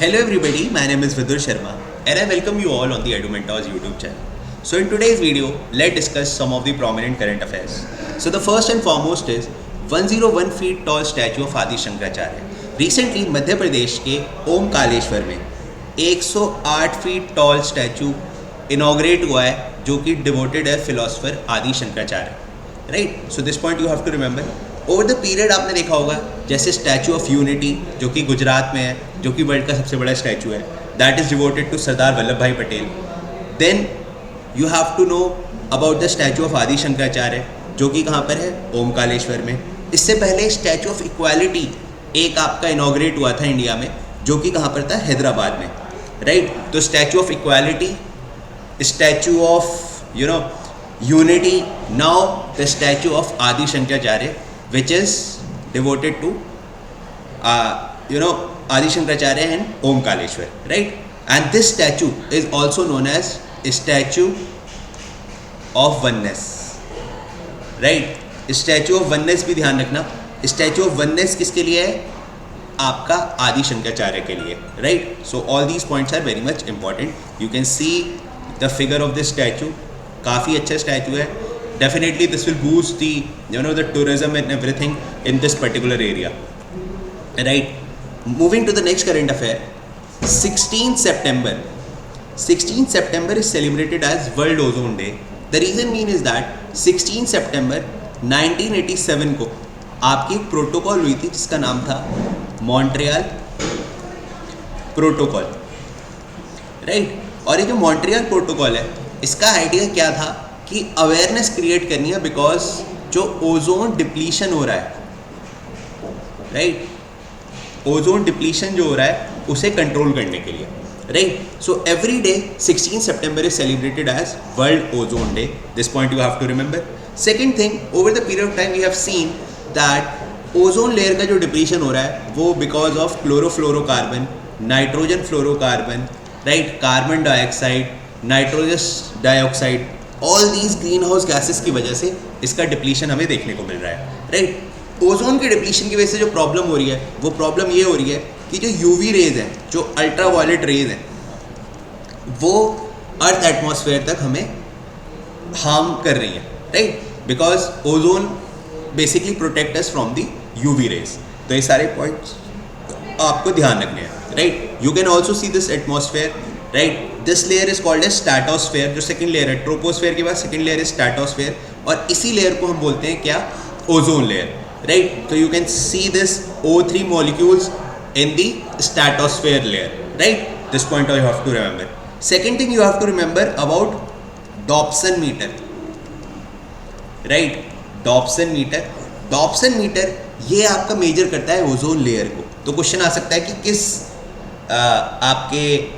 Hello everybody, my name is Vidur Sharma and I welcome you all on the EduMentors YouTube channel. So in today's video, let's discuss some of the prominent current affairs. So the first and foremost is 101 feet tall statue of Adi Shankaracharya. Recently Madhya Pradesh के ओमकालेश्वर में 108 feet tall statue inaugurate हुआ है जो कि devoted है philosopher Adi Shankaracharya. Right, so this point you have to remember. Over the period आपने देखा होगा जैसे स्टैचू ऑफ यूनिटी जो कि गुजरात में है, जो कि वर्ल्ड का सबसे बड़ा स्टैचू है, that is devoted to Sardar Vallabh Bhai Patel. Then you have to know about the statue of Adi Shankaracharya जो कि कहाँ पर है, ओमकालेश्वर में. इससे पहले स्टैचू ऑफ इक्वालिटी एक आपका इनॉग्रेट हुआ था इंडिया में जो कि कहाँ पर था, हैदराबाद में. राइट, तो statue of equality, statue of unity, now the statue of Adi Shankaracharya which is devoted to Adi Shankaracharya and Omkaleshwar, right? And this statue is also known as statue of oneness, right? Statue of oneness भी ध्यान रखना. Statue of oneness किसके लिए है, आपका आदि शंकराचार्य के लिए, right? So all these points are very much important. You can see the figure of this statue. काफ़ी अच्छा statue है. Definitely this will boost the tourism and everything in this particular area. Right, moving to the next current affair. 16th September is celebrated as World Ozone Day. The reason being is that 16 September 1987 को आपकी एक protocol हुई थी जिसका नाम था Montreal protocol. Right, और ये जो मॉन्ट्रियल प्रोटोकॉल है इसका आइडिया क्या था कि अवेयरनेस क्रिएट करनी है बिकॉज जो ओजोन डिप्लीशन हो रहा है, राइट, ओजोन डिप्लीशन जो हो रहा है उसे कंट्रोल करने के लिए. Right, so every day 16 September is celebrated as world ozone day. This point you have to remember. Second thing, over the period of time we have seen that ozone layer का जो depletion हो रहा है वो because of chlorofluorocarbon, nitrogen fluorocarbon, right, carbon dioxide, nitrous dioxide, all these greenhouse gases की वजह से इसका डिप्लीशन हमें देखने को मिल रहा है. राइट, ओजोन के डिप्लीशन की वजह से जो प्रॉब्लम हो रही है वो प्रॉब्लम ये हो रही है कि जो यूवी रेज हैं, जो अल्ट्रा वायलेट रेज हैं, वो अर्थ एटमॉस्फेयर तक हमें हार्म कर रही है. Right, because ozone basically protect us from the UV rays. तो ये सारे पॉइंट्स आपको ध्यान रखने हैं. Right, you can also see this atmosphere. Right, this layer is called as stratosphere. जो सेकंड लेयर है ट्रोपोस्फेयर के बाद सेकंड लेयर इज स्ट्रैटोस्फेयर, और इसी लेयर को हम बोलते हैं क्या, ओजोन लेयर. राइट, तो you can see this O3 molecules in the stratosphere layer. Right, this point you have to remember. Second thing you have to remember about Dobson meter. Right, Dobson meter ये आपका major करता है ozone layer को. तो question आ सकता है कि किस आपके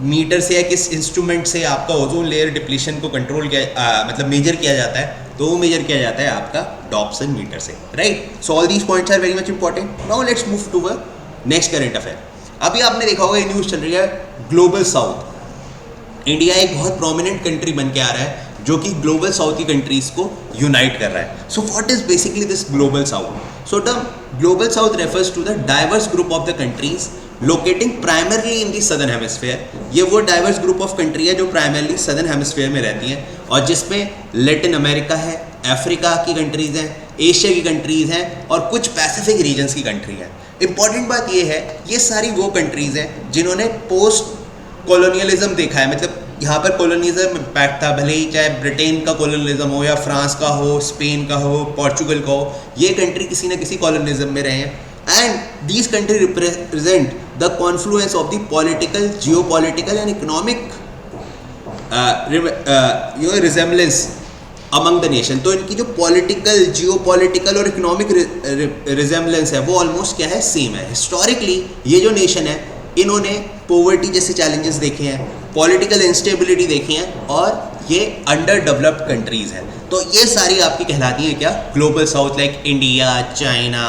मीटर से या किस इंस्ट्रूमेंट से आपका ओजोन लेयर डिप्लीशन को कंट्रोल किया मतलब मेजर किया जाता है, तो वो मेजर किया जाता है आपका डॉप्सन मीटर से. Right, so all these points are very much important. Now let's move to a next current affair. अभी आपने देखा होगा ये न्यूज़ चल रही है, ग्लोबल साउथ. इंडिया एक बहुत प्रोमिनेंट कंट्री बन के आ रहा है जो कि ग्लोबल साउथ की कंट्रीज़ को यूनाइट कर रहा है. So what is basically this global south? So term global south refers to the diverse group of the countries locating primarily in the southern hemisphere. ये वो डाइवर्स ग्रुप ऑफ कंट्री है जो primarily southern hemisphere में रहती हैं और जिसमें Latin America है, अफ्रीका की कंट्रीज़ हैं, एशिया की कंट्रीज़ हैं और कुछ पैसिफिक रीजन्स की कंट्री हैं. इंपॉर्टेंट बात ये है, ये सारी वो कंट्रीज़ हैं जिन्होंने पोस्ट कॉलोनियलिज्म देखा है. मतलब यहाँ पर कॉलोनियलिज्म इम्पैक्ट था, भले ही चाहे ब्रिटेन का कॉलोनियलिज्म हो या फ्रांस का हो, स्पेन का हो, पोर्चुगल का हो, ये कंट्री किसी न किसी कॉलोनियलिज्म में रहे हैं. And these countries represent the confluence of the political, geopolitical and economic resemblance among the nation. तो इनकी जो political, geopolitical और economic resemblance है वो almost क्या है, सेम है. Historically ये जो nation है इन्होंने poverty जैसे challenges देखे हैं, political instability देखी हैं और ये underdeveloped countries हैं. तो ये सारी आपकी कहलाती हैं क्या, global south, like India, China,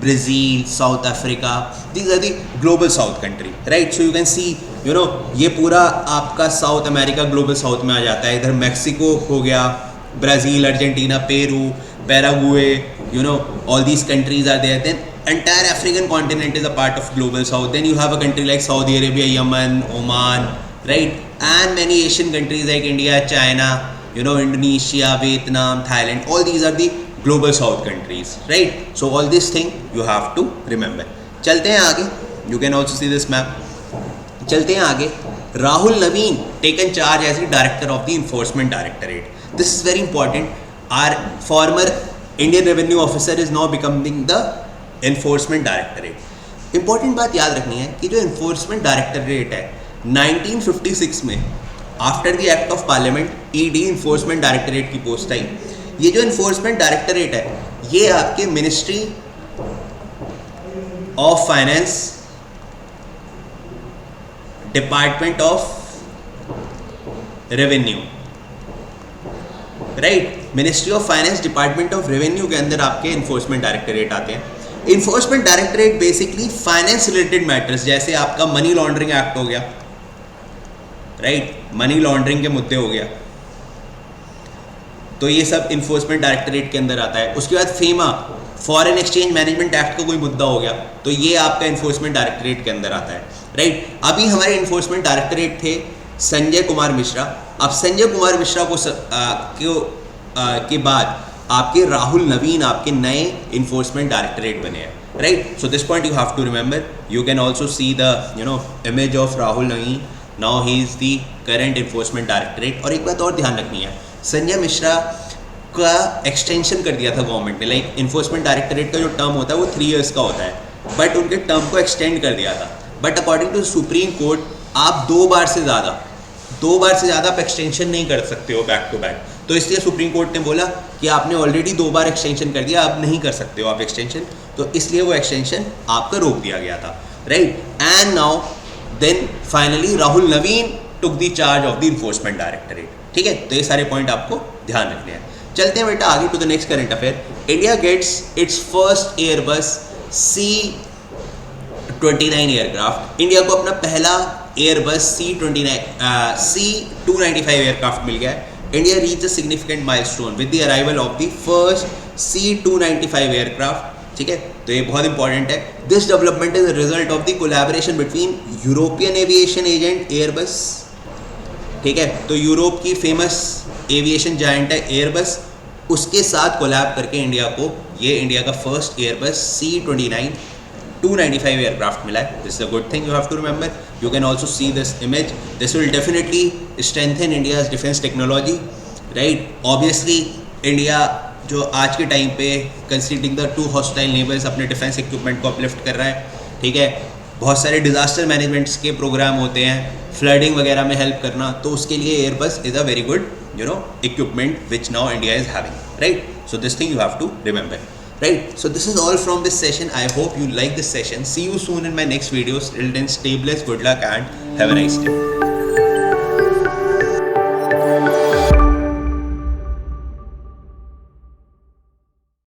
Brazil, South Africa, these are the global south country. Right, so you can see ये पूरा आपका साउथ अमेरिका ग्लोबल साउथ में आ जाता है. इधर मैक्सिको हो गया, Brazil, Argentina, Peru, Paraguay, all these countries are there. Then entire African continent is a part of global south. Then you have a country like Saudi Arabia, Yemen, Oman, right? And many Asian countries like India, China, Indonesia, Vietnam, Thailand. All these are the global south countries, right? So all this thing you have to remember. चलते हैं आगे. You can also see this map. चलते हैं आगे. Rahul Naveen taken charge as the director of the Enforcement Directorate. This is very important. Our former Indian Revenue Officer is now becoming the Enforcement Directorate. Important बात याद रखनी है कि जो Enforcement Directorate है 1956 में after the act of parliament ED Enforcement Directorate की post आई. ये जो Enforcement Directorate है ये आपके ministry of finance, department of revenue, right, ministry of finance, department of revenue के अंदर आपके इन्फोर्समेंट डायरेक्टरेट आते हैं. Enforcement directorate basically finance related matters, जैसे आपका मनी लॉन्ड्रिंग एक्ट हो गया, राइट, मनी लॉन्ड्रिंग के मुद्दे हो गया, तो ये सब इन्फोर्समेंट डायरेक्टरेट के अंदर आता है. उसके बाद FEMA, foreign exchange management act का कोई मुद्दा हो गया तो ये आपका इन्फोर्समेंट डायरेक्टरेट के अंदर आता है, राइट. अभी हमारे इन्फोर्समेंट डायरेक्टरेट थे संजय कुमार मिश्रा. अब संजय कुमार मिश्रा के बाद आपके राहुल नवीन आपके नए इन्फोर्समेंट डायरेक्टरेट बने हैं, right. So this point you have to remember. You can also see the image of Rahul Navin. Now he is the current enforcement directorate. और एक बात और ध्यान रखनी है, संजय मिश्रा का एक्सटेंशन कर दिया था गवर्नमेंट ने. लाइक इन्फोर्समेंट डायरेक्टरेट का जो टर्म होता है वो 3 years का होता है, बट उनके टर्म को एक्सटेंड कर दिया था. But according to Supreme Court आप 2 बार से ज़्यादा आप एक्सटेंशन नहीं कर सकते हो बैक टू बैक. तो इसलिए सुप्रीम कोर्ट ने बोला कि आपने ऑलरेडी 2 बार एक्सटेंशन कर दिया, आप नहीं कर सकते हो आप एक्सटेंशन. तो इसलिए वो एक्सटेंशन आपका रोक दिया गया था, right. And now then finally Rahul Navin took the charge of the enforcement directorate. ठीक है, तो ये सारे पॉइंट आपको ध्यान रखने हैं. चलते हैं बेटा आगे to the next current affair. India gets its first Airbus C-29 aircraft. India को अपना पहला एयरबस C-295 एयरक्राफ्ट मिल गया है. India reach a significant milestone with the arrival of the first C-295 aircraft. ठीक है, तो ये बहुत इंपॉर्टेंट है. This development is a result of the collaboration between European aviation agent Airbus. ठीक है, तो यूरोप की फेमस एविएशन जायंट है एयरबस, उसके साथ कोलैब करके इंडिया का फर्स्ट एयरबस C-295 एयरक्राफ्ट मिला है. This is a good thing, you have to remember. You can also see this image. This will definitely strengthen India's defence technology, right. Obviously India जो आज के time पे considering the 2 hostile neighbours अपने defence equipment को uplift कर रहा है. ठीक है, बहुत सारे डिजास्टर मैनेजमेंट्स के प्रोग्राम होते हैं, फ्लडिंग वगैरह में हेल्प करना, तो उसके लिए Airbus is a very good equipment which now India is having, right. So this thing you have to remember, right. So this is all from this session. I hope you like this session. See you soon in my next videos. Till then, stay blessed, good luck and have a nice day.